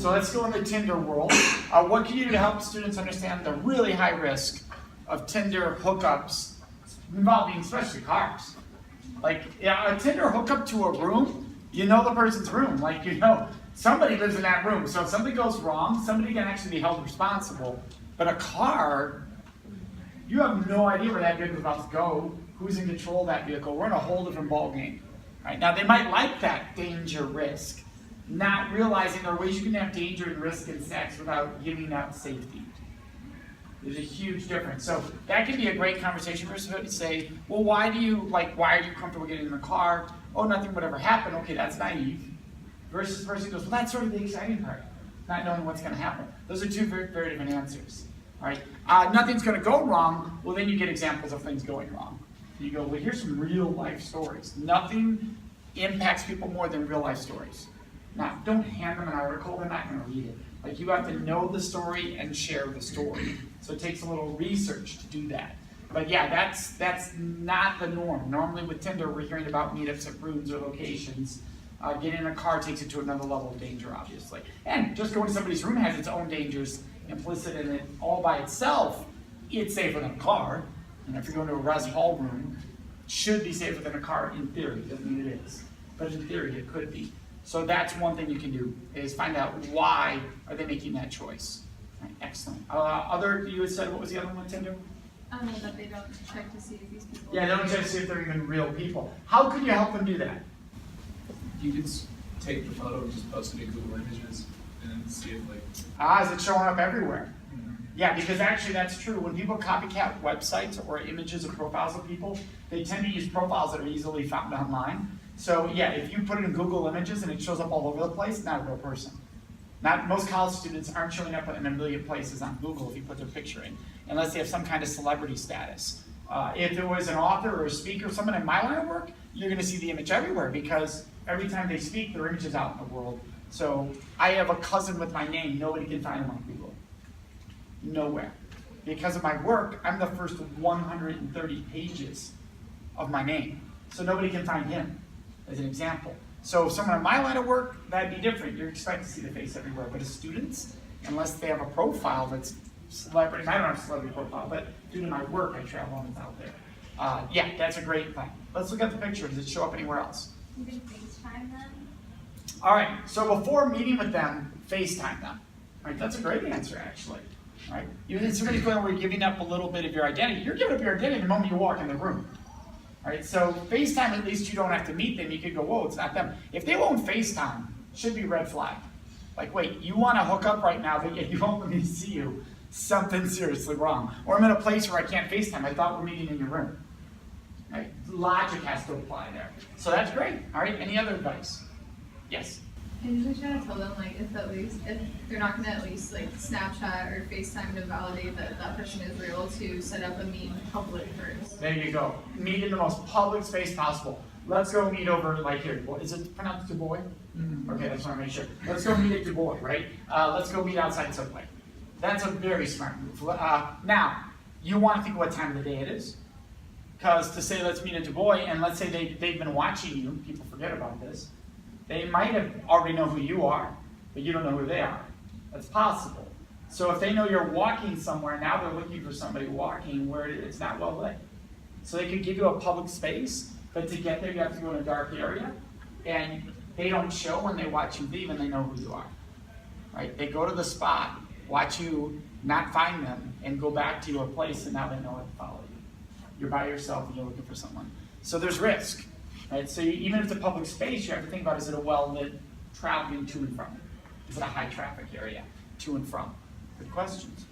So let's go in the Tinder world. What can you do to help students understand the really high risk of Tinder hookups involving especially cars? Like, a Tinder hookup to a room, you know the person's room. Like, you know, somebody lives in that room. So if something goes wrong, somebody can actually be held responsible. But a car, you have no idea where that vehicle is about to go, who's in control of that vehicle. We're in a whole different ballgame. Right? Now, they might like that danger risk, not realizing there are ways you can have danger and risk in sex without giving out safety. There's a huge difference. So that can be a great conversation for somebody to say, well, why are you comfortable getting in the car? Oh, nothing would ever happen. Okay, that's naive. Versus the person goes, well, that's sort of the exciting part, not knowing what's going to happen. Those are two very, very different answers. All right? Nothing's going to go wrong. Well, then you get examples of things going wrong. You go, well, here's some real life stories. Nothing impacts people more than real life stories. Now, don't hand them an article, they're not going to read it. Like, you have to know the story and share the story. So it takes a little research to do that. But yeah, that's not the norm. Normally with Tinder, we're hearing about meetups at rooms or locations. Getting in a car takes it to another level of danger, obviously. And just going to somebody's room has its own dangers implicit in it all by itself. It's safer than a car. And if you're going to a res hall room, it should be safer than a car in theory. Doesn't mean it is. But in theory, it could be. So that's one thing you can do, is find out why are they making that choice. Right, excellent. You had said, what was the other one, Tinder? That they don't check to see if these people... Yeah, they don't check to see if they're even real people. How can you help them do that? You could take the photo and just post it in Google Images and see if is it showing up everywhere? Yeah, because actually that's true. When people copycat websites or images or profiles of people, they tend to use profiles that are easily found online. So yeah, if you put it in Google Images and it shows up all over the place, not a real person. Most college students aren't showing up in a million places on Google if you put their picture in, unless they have some kind of celebrity status. If it was an author or a speaker, someone in my line of work, you're going to see the image everywhere because every time they speak, their image is out in the world. So I have a cousin with my name, nobody can find him on Google. Nowhere. Because of my work, I'm the first 130 pages of my name. So nobody can find him, as an example. So if someone in my line of work, that'd be different. You're expected to see the face everywhere. But as students, unless they have a profile that's celebrity, I don't have a celebrity profile, but due to my work, I travel and it's out there. Yeah, that's a great thing. Let's look at the picture. Does it show up anywhere else? You can FaceTime them. All right, so before meeting with them, FaceTime them. All right, that's a great answer, actually. All right, even if somebody's going, we're giving up a little bit of your identity. You're giving up your identity the moment you walk in the room. All right, so FaceTime, at least you don't have to meet them. You could go, whoa, it's not them. If they won't FaceTime, should be red flag. Like, wait, you want to hook up right now, but yet you won't let me see you. Something's seriously wrong. Or I'm in a place where I can't FaceTime. I thought we're meeting in your room. Right? Logic has to apply there. So that's great. All right, any other advice? Yes? I usually try to tell them, if they're not going to at least Snapchat or FaceTime to validate that that person is real, to set up a meet in public first. There you go. Meet in the most public space possible. Let's go meet over here. Is it pronounced Du Bois? Okay, I just want to make sure. Let's go meet at Du Bois, right? Let's go meet outside Subway. That's a very smart move. Now, you want to think what time of the day it is. Because to say let's meet at Du Bois, and let's say they've been watching you, people forget about this, they might have already know who you are, but you don't know who they are. That's possible. So if they know you're walking somewhere, now they're looking for somebody walking where it's not well lit. So they could give you a public space, but to get there you have to go in a dark area, and they don't show when they watch you leave and they know who you are. Right? They go to the spot, watch you not find them, and go back to your place, and now they know how to follow you. You're by yourself and you're looking for someone. So there's risk. Right? So even if it's a public space, you have to think about, is it a well-lit traveling to and from? Is it a high traffic area to and from? Good questions.